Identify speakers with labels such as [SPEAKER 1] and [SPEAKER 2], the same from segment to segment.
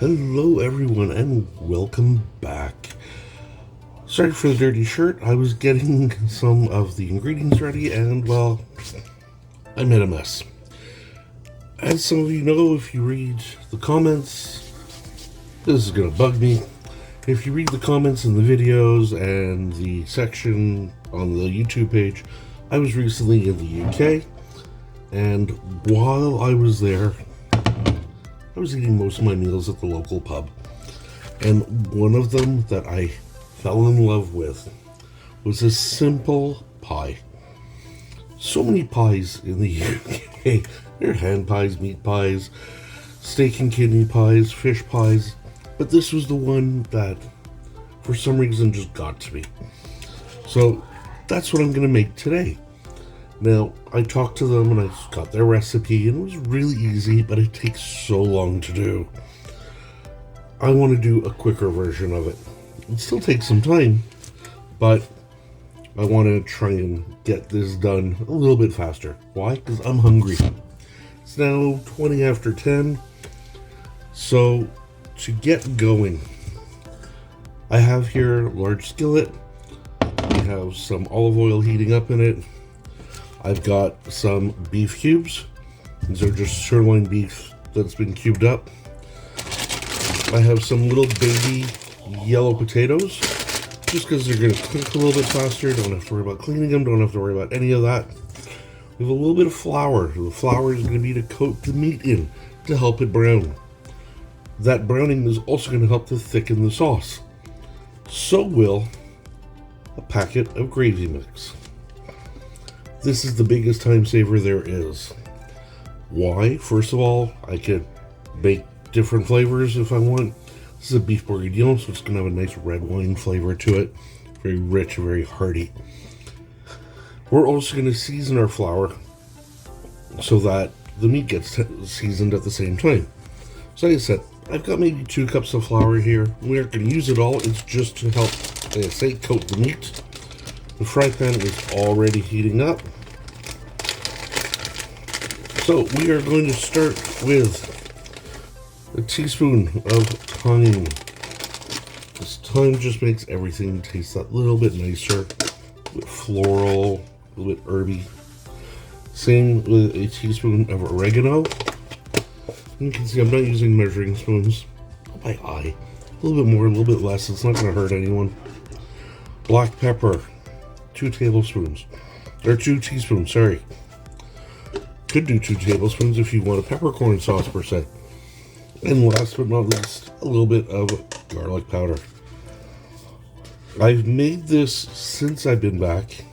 [SPEAKER 1] Hello everyone and welcome back. Sorry for the dirty shirt. I was getting some of the ingredients ready and, well, I made a mess. As some of you know, if you read the comments, this is going to bug me. If you read the comments in the videos and the section on the YouTube page, I was recently in the UK, and while I was there, I was eating most of my meals at the local pub. And one of them that I fell in love with was a simple pie. So many pies in the UK. There are hand pies, meat pies, steak and kidney pies, fish pies. But this was the one that, for some reason, just got to me. So that's what I'm going to make today. Now, I talked to them and I got their recipe, and it was really easy, but it takes so long to do. I want to do a quicker version of it. It still takes some time, but I want to try and get this done a little bit faster. Why? Because I'm hungry. It's now 20 after 10, so to get going, I have here a large skillet. We have some olive oil heating up in it. I've got some beef cubes. These are just sirloin beef that's been cubed up. I have some little baby yellow potatoes, just because they're going to cook a little bit faster. Don't have to worry about cleaning them, don't have to worry about any of that. We have a little bit of flour. The flour is going to be to coat the meat in to help it brown. That browning is also going to help to thicken the sauce. So will a packet of gravy mix. This is the biggest time saver there is. Why? First of all, I could make different flavors if I want. This is a beef bourguignon, so it's going to have a nice red wine flavor to it. Very rich, very hearty. We're also going to season our flour so that the meat gets seasoned at the same time. So like I said, I've got maybe 2 cups of flour here. We aren't going to use it all. It's just to help, like I say, coat the meat. The fry pan is already heating up. So we are going to start with a teaspoon of thyme. This thyme just makes everything taste that little bit nicer, a bit floral, a little bit herby. Same with a teaspoon of oregano. You can see I'm not using measuring spoons. By eye. A little bit more, a little bit less. It's not going to hurt anyone. Black pepper. 2 tablespoons. Or 2 teaspoons, sorry. Could do 2 tablespoons if you want a peppercorn sauce per se. And last but not least, a little bit of garlic powder. I've made this since I've been back,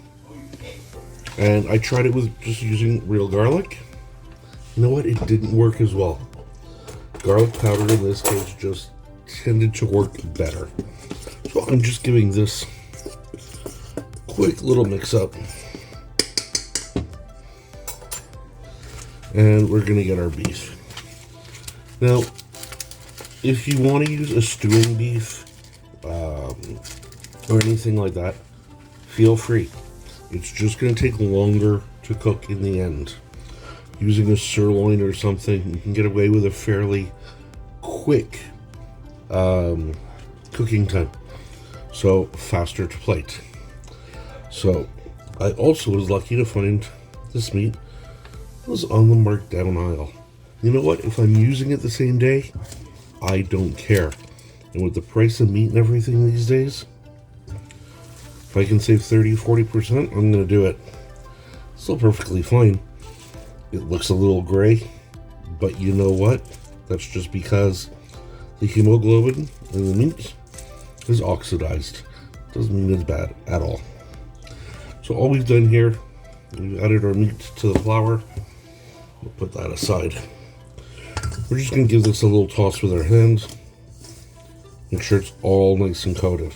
[SPEAKER 1] and I tried it with just using real garlic. You know what? It didn't work as well. Garlic powder in this case just tended to work better. So I'm just giving this quick little mix up. And we're going to get our beef. Now, if you want to use a stewing beef or anything like that, feel free. It's just going to take longer to cook in the end. Using a sirloin or something, you can get away with a fairly quick cooking time. So, faster to plate. So, I also was lucky to find this meat was on the markdown aisle. You know what? If I'm using it the same day, I don't care. And with the price of meat and everything these days, if I can save 30-40%, I'm going to do it. Still perfectly fine. It looks a little gray, but you know what? That's just because the hemoglobin in the meat is oxidized. Doesn't mean it's bad at all. So all we've done here, we've added our meat to the flour. We'll put that aside. We're just going to give this a little toss with our hands. Make sure it's all nice and coated.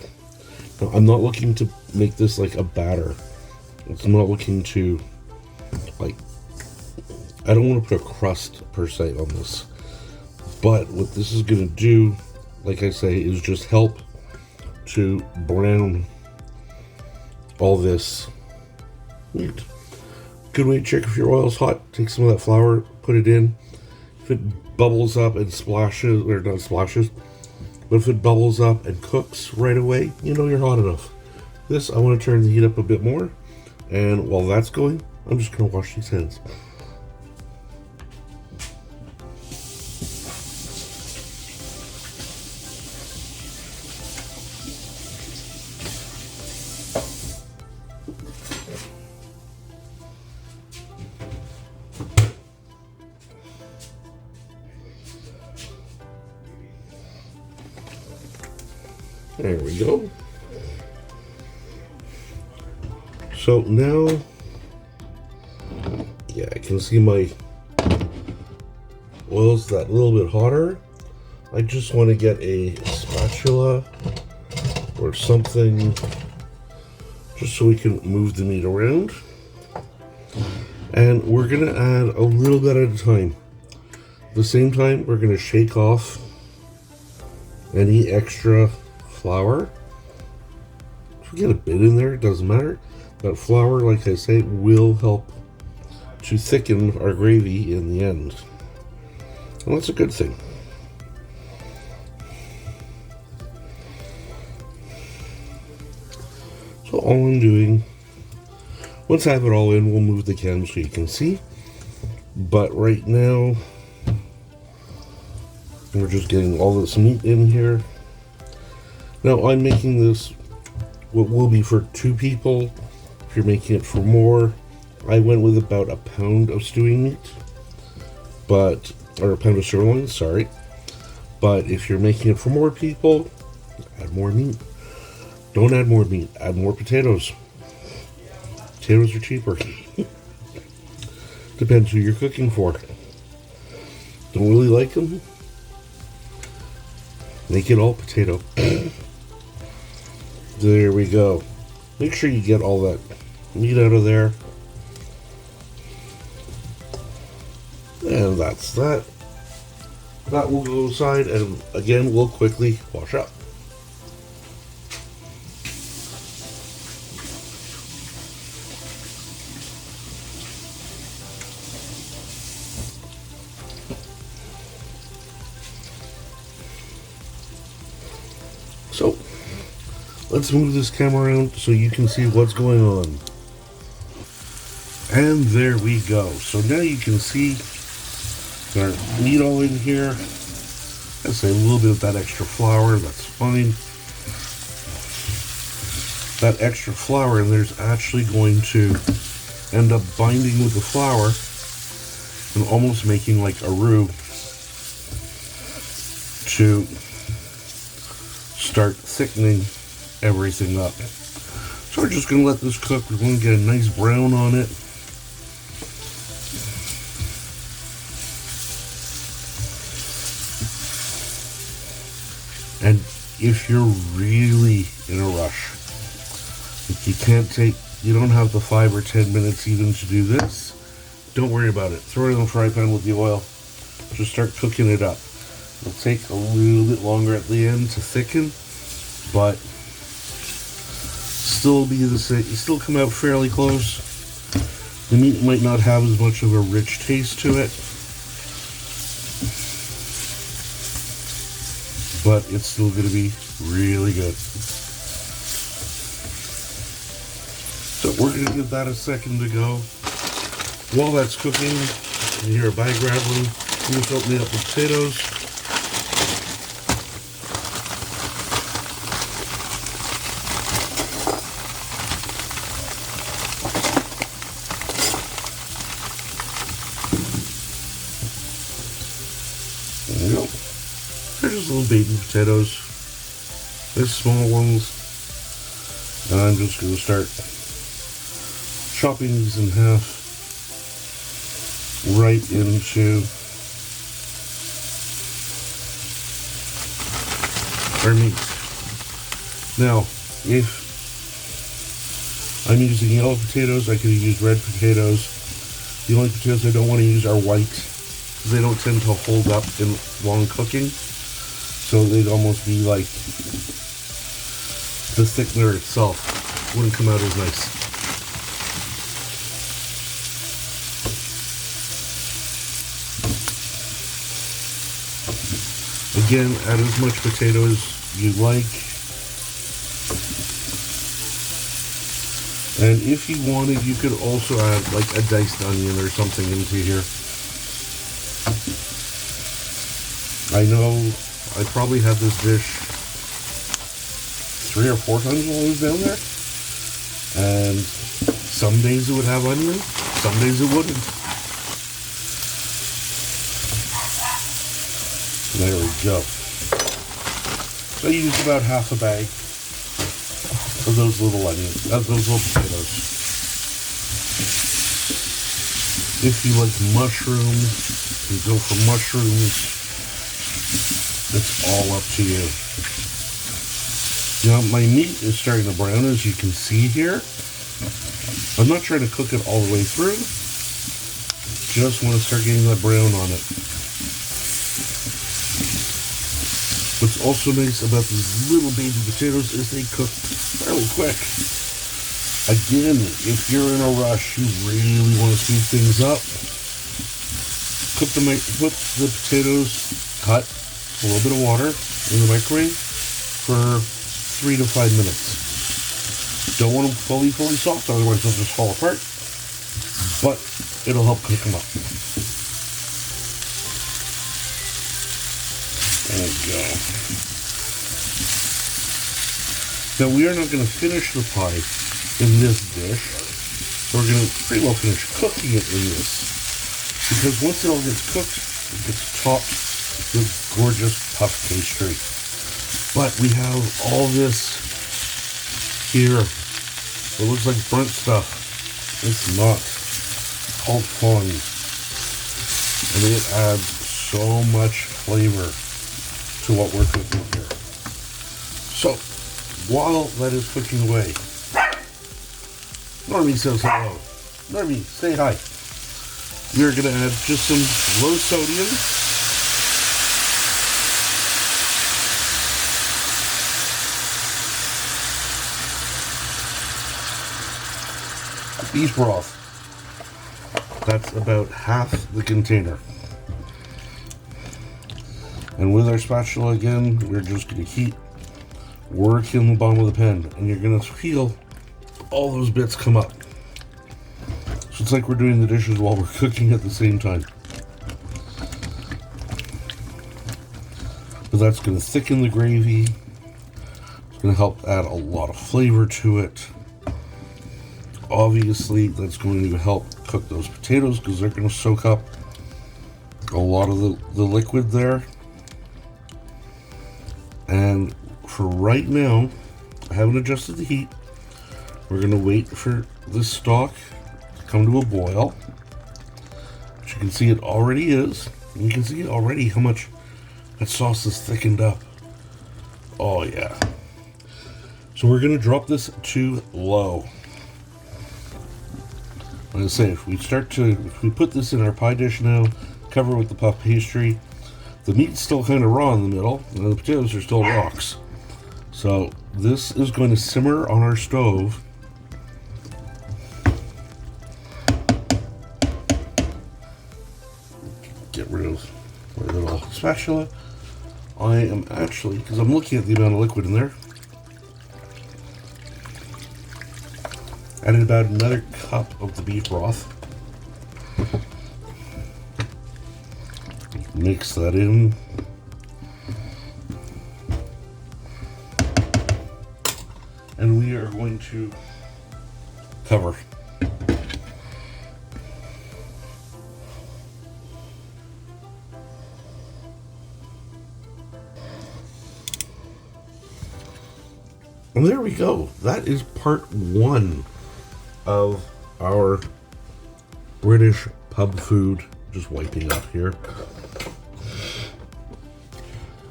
[SPEAKER 1] Now, I'm not looking to make this like a batter. It's not looking to, like, I don't want to put a crust per se on this. But what this is going to do, like I say, is just help to brown all this meat. Good way to check if your oil's hot. Take some of that flour, put it in. if it bubbles up and splashes, or not splashes, but if it bubbles up and cooks right away, you know you're hot enough. This, I want to turn the heat up a bit more, and while that's going, I'm just going to wash these hands. There we go. So now, yeah, I can see my oil's that little bit hotter. I just want to get a spatula or something just so we can move the meat around. And we're going to add a little bit at a time. At the same time, we're going to shake off any extra flour. If we get a bit in there, it doesn't matter. That flour, like I say, will help to thicken our gravy in the end. And that's a good thing. So all I'm doing, once I have it all in, we'll move the can so you can see. But right now, we're just getting all this meat in here. Now I'm making this what will be for 2 people. If you're making it for more, I went with about a pound of stewing meat, or a pound of sirloin, sorry. But if you're making it for more people, add more meat. Don't add more meat, add more potatoes. Potatoes are cheaper. Depends who you're cooking for. Don't really like them? Make it all potato. There we go. Make sure you get all that meat out of there. And that's that. That will go aside, and again, we'll quickly wash up. So, let's move this camera around so you can see what's going on. And there we go. So now you can see our meat all in here. I say a little bit of that extra flour, that's fine. That extra flour in there's actually going to end up binding with the flour and almost making like a roux to start thickening everything up. So we're just going to let this cook. We're going to get a nice brown on it. And if you're really in a rush, if you don't have the 5 or 10 minutes even to do this, don't worry about it. Throw it in the fry pan with the oil. Just start cooking it up. It'll take a little bit longer at the end to thicken, but still be the same. You still come out fairly close. The meat might not have as much of a rich taste to it, but it's still going to be really good. So we're going to give that a second to go. While that's cooking, you hear a bag rattling. I'm just opening up the potatoes. There we go. They're just little baby potatoes. They're small ones. And I'm just going to start chopping these in half right into our meat. Now, if I'm using yellow potatoes, I could use red potatoes. The only potatoes I don't want to use are white, because they don't tend to hold up in long cooking. So they'd almost be like the thickener itself wouldn't come out as nice. Again, add as much potato as you like. And if you wanted, you could also add like a diced onion or something into here. I know I probably had this dish 3 or 4 times while I was down there. And some days it would have onion, some days it wouldn't. There we go. So I used about half a bag of those little onions, those little potatoes. If you like mushrooms, you go for mushrooms. It's all up to you. Now my meat is starting to brown, as you can see here. I'm not trying to cook it all the way through. Just want to start getting that brown on it. What's also nice about these little baby potatoes is they cook fairly quick. Again, if you're in a rush, you really want to speed things up, put the potatoes cut, a little bit of water in the microwave for 3 to 5 minutes. Don't want them fully soft, otherwise they'll just fall apart, but it'll help cook them up. There we go. Now we are not going to finish the pie in this dish. So we're going to pretty well finish cooking it in this. Because once it all gets cooked, it gets topped with gorgeous puff pastry. But we have all this here. It looks like burnt stuff. It's not. It's called fun. And it adds so much flavor to what we're cooking here. So, while that is cooking away, Normie says hello. Normie, say hi. We're going to add just some low sodium beef broth. That's about half the container. And with our spatula again, we're just going to work in the bottom of the pan, and you're going to feel all those bits come up. So it's like we're doing the dishes while we're cooking at the same time. But that's going to thicken the gravy. It's going to help add a lot of flavor to it. Obviously, that's going to help cook those potatoes because they're going to soak up a lot of the liquid there. And for right now, I haven't adjusted the heat. We're going to wait for this stock to come to a boil. But you can see it already is. And you can see already how much that sauce is thickened up. Oh yeah. So we're going to drop this to low. Like I say, if we put this in our pie dish now, cover it with the puff pastry, the meat's still kind of raw in the middle, and the potatoes are still rocks. So this is going to simmer on our stove. Get rid of my little spatula. I am actually, because I'm looking at the amount of liquid in there, added about another cup of the beef broth. Mix that in. And we are going to cover. And there we go. That is part 1 of our British pub food. Just wiping up here.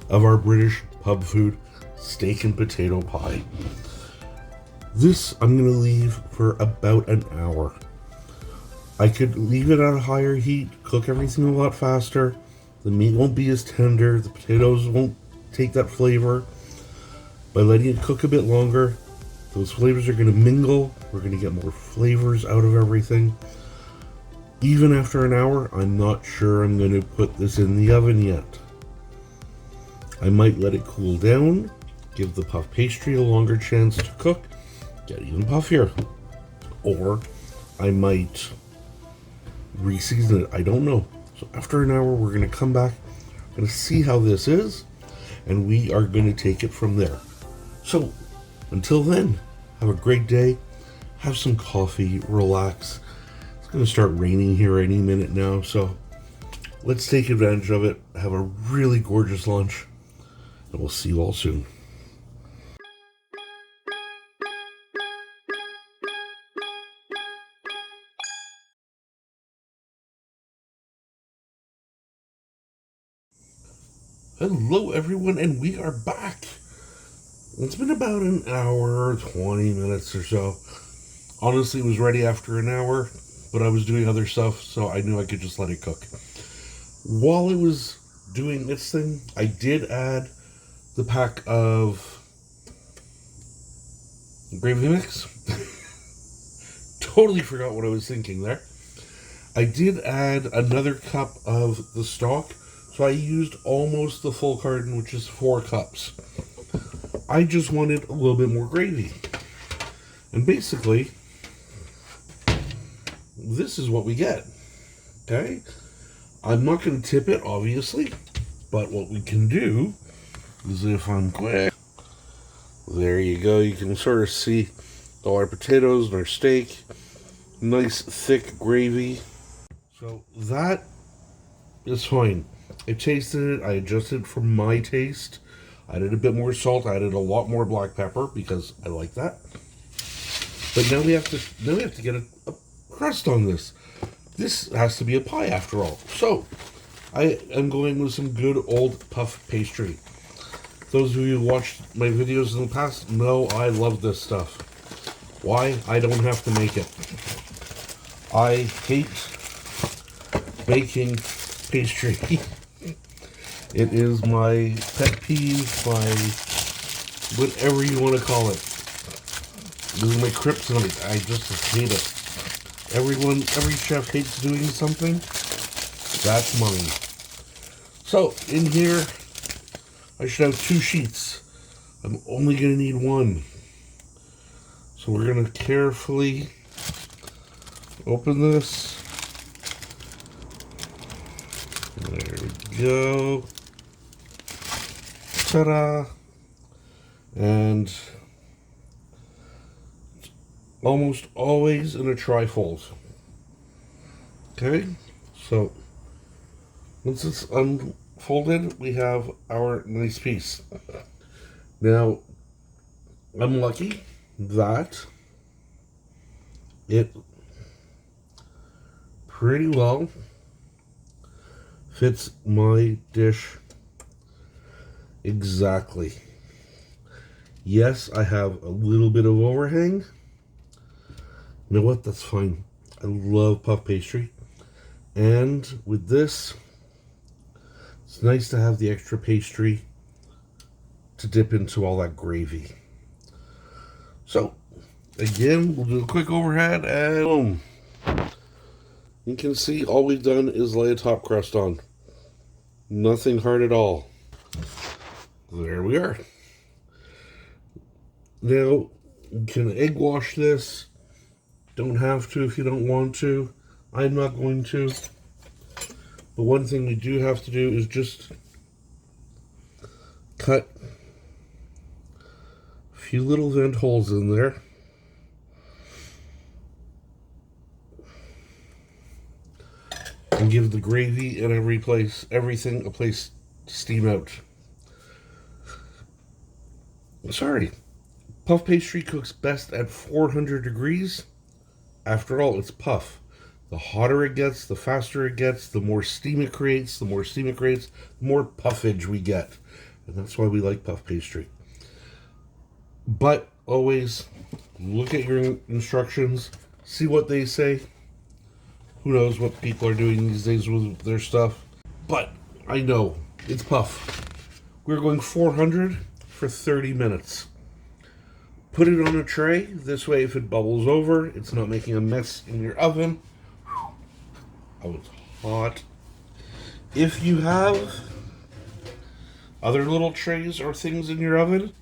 [SPEAKER 1] Of our British pub food steak and potato pie. This I'm going to leave for about an hour. I could leave it at a higher heat, cook everything a lot faster. The meat won't be as tender. The potatoes won't take that flavor. By letting it cook a bit longer, those flavors are going to mingle. We're going to get more flavors out of everything. Even after an hour, I'm not sure I'm going to put this in the oven yet. I might let it cool down, give the puff pastry a longer chance to cook, get even puffier. Or I might reseason it. I don't know. So after an hour, we're going to come back, going to see how this is, and we are going to take it from there. So until then, have a great day. Have some coffee, relax. It's going to start raining here any minute now, so let's take advantage of it. Have a really gorgeous lunch, and we'll see you all soon. Hello everyone, and we are back. It's been about an hour, 20 minutes or so. Honestly, it was ready after an hour, but I was doing other stuff, so I knew I could just let it cook. While it was doing its thing, I did add the pack of gravy mix. Totally forgot what I was thinking there. I did add another cup of the stock, so I used almost the full carton, which is 4 cups. I just wanted a little bit more gravy. And basically, this is what we get. Okay? I'm not going to tip it, obviously, but what we can do is, if I'm quick, there you go. You can sort of see all our potatoes and our steak. Nice thick gravy. So that is fine. I tasted it. I adjusted for my taste. I added a bit more salt. I added a lot more black pepper because I like that. But now we have to get a crust on this. This has to be a pie after all. So I am going with some good old puff pastry. Those of you who watched my videos in the past know I love this stuff. Why? I don't have to make it. I hate baking pastry. It is my pet peeve, my whatever you want to call it. This is my kryptonite. I just hate it. Every chef hates doing something. That's mine. So in here, I should have 2 sheets. I'm only going to need 1. So we're going to carefully open this. There we go. Ta-da! And almost always in a trifold. Okay? So once it's unfolded, we have our nice piece. Now, I'm lucky that it pretty well fits my dish exactly. Yes, I have a little bit of overhang. You know what? That's fine. I love puff pastry. And with this, it's nice to have the extra pastry to dip into all that gravy. So, again, we'll do a quick overhead and boom. You can see all we've done is lay a top crust on. Nothing hard at all. There we are. Now, you can egg wash this. Don't have to if you don't want to. I'm not going to. But one thing we do have to do is just cut a few little vent holes in there. And give the gravy and everything a place to steam out. Sorry. Puff pastry cooks best at 400 degrees. After all, it's puff. The hotter it gets, the faster it gets, the more steam it creates, the more puffage we get. And that's why we like puff pastry. But always look at your instructions, see what they say. Who knows what people are doing these days with their stuff. But I know it's puff. We're going 400 for 30 minutes. Put it on a tray. This way, if it bubbles over, it's not making a mess in your oven. Oh, it's hot. If you have other little trays or things in your oven.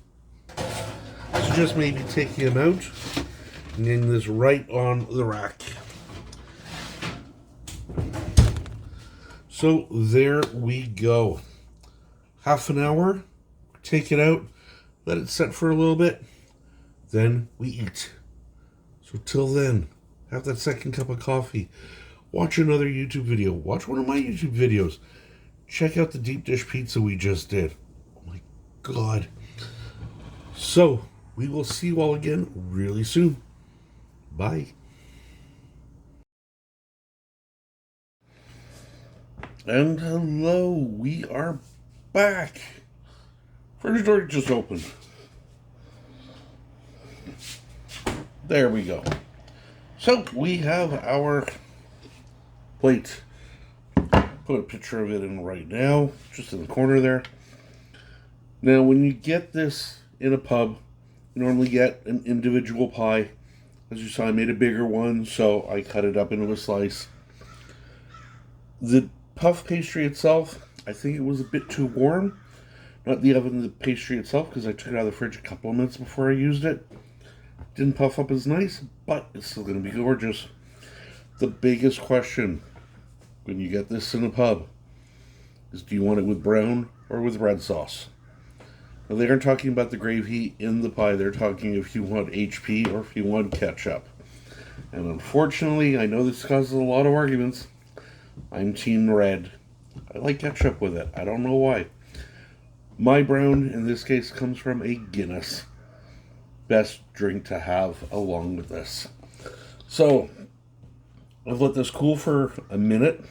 [SPEAKER 1] So just maybe taking them out and getting this right on the rack. So there we go. Half an hour, take it out, let it set for a little bit, then we eat. So till then, have that second cup of coffee, watch another YouTube video, watch one of my YouTube videos, check out the deep dish pizza we just did. Oh my God. So, we will see you all again really soon. Bye. And hello, we are back. Fridge door just opened. There we go. So, we have our plate. Put a picture of it in right now, just in the corner there. Now, when you get this in a pub, you normally get an individual pie. As you saw, I made a bigger one, so I cut it up into a slice. The puff pastry itself, I think it was a bit too warm. Not the oven, the pastry itself, because I took it out of the fridge a couple of minutes before I used it. Didn't puff up as nice, but it's still going to be gorgeous. The biggest question when you get this in a pub is, do you want it with brown or with red sauce? Now, they aren't talking about the gravy in the pie. They're talking if you want HP or if you want ketchup. And unfortunately, I know this causes a lot of arguments. I'm team red. I like ketchup with it. I don't know why. My brown, in this case, comes from a Guinness. Best drink to have along with this. So, I've let this cool for a minute.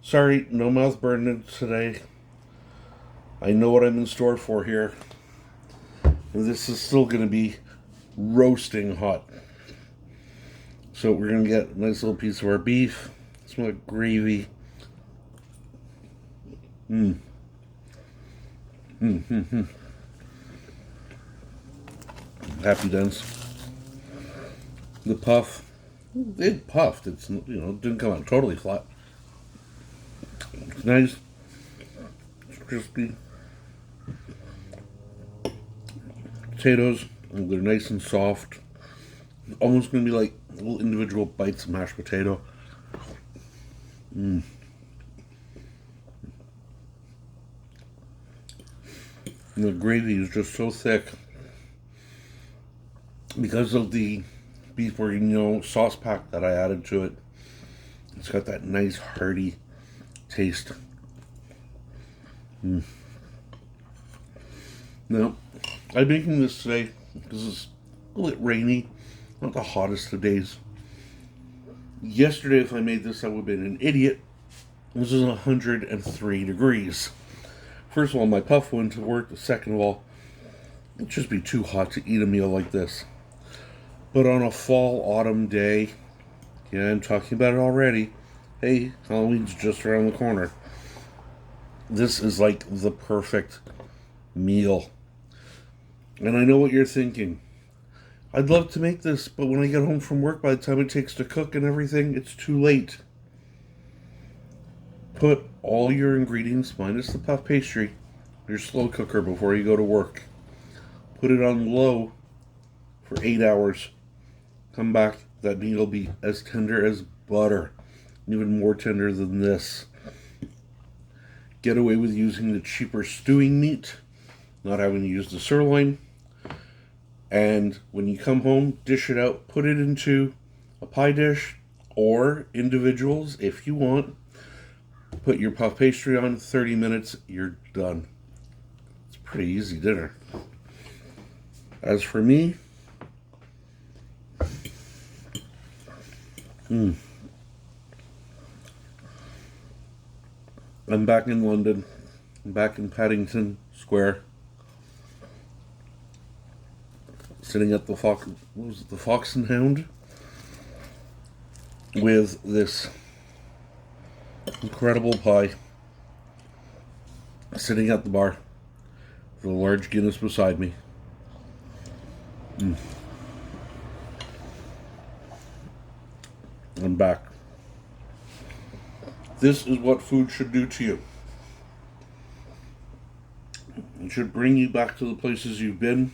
[SPEAKER 1] Sorry, no mouth burning today. I know what I'm in store for here. And this is still going to be roasting hot. So we're going to get a nice little piece of our beef. Some like gravy. Happy Dents. The puff. It puffed. It's, didn't come out totally flat. It's nice. It's crispy. Potatoes, they're nice and soft. Almost going to be like little individual bites of mashed potato. And the gravy is just so thick because of the beef bourguignon sauce pack that I added to it. It's got that nice hearty taste. Now, I'm making this today because it's a little bit rainy, not the hottest of days. Yesterday, if I made this, I would have been an idiot. This is 103 degrees. First of all, my puff wouldn't work. Second of all, it'd just be too hot to eat a meal like this. But on a fall, autumn day, yeah, I'm talking about it already. Hey, Halloween's just around the corner. This is like the perfect meal. And I know what you're thinking. I'd love to make this, but when I get home from work, by the time it takes to cook and everything, it's too late. Put all your ingredients, minus the puff pastry, in your slow cooker before you go to work. Put it on low for 8 hours. Come back, that meat will be as tender as butter. Even more tender than this. Get away with using the cheaper stewing meat, not having to use the sirloin. And when you come home, dish it out, put it into a pie dish or individuals if you want. Put your puff pastry on, 30 minutes, you're done. It's a pretty easy dinner. As for me, I'm back in London. I'm back in Paddington Square. Sitting at the Fox and Hound with this incredible pie. Sitting at the bar with a large Guinness beside me. I'm back. This is what food should do to you. It should bring you back to the places you've been,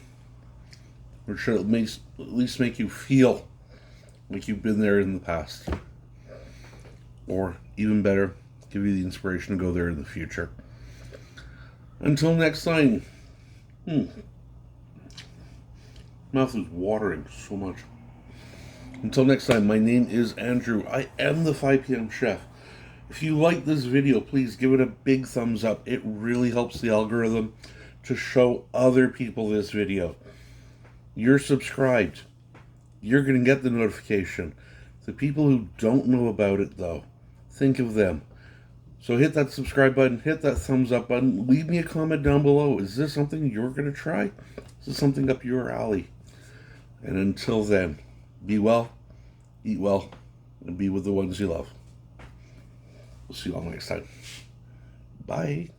[SPEAKER 1] or should at least make you feel like you've been there in the past. Or, even better, give you the inspiration to go there in the future. Until next time. Mouth is watering so much. Until next time, my name is Andrew. I am the 5 p.m. chef. If you like this video, please give it a big thumbs up. It really helps the algorithm to show other people this video. You're subscribed. You're going to get the notification. The people who don't know about it, though, think of them. So hit that subscribe button, hit that thumbs up button, leave me a comment down below. Is this something you're going to try? Is this something up your alley? And until then, be well, eat well, and be with the ones you love. We'll see you all next time. Bye.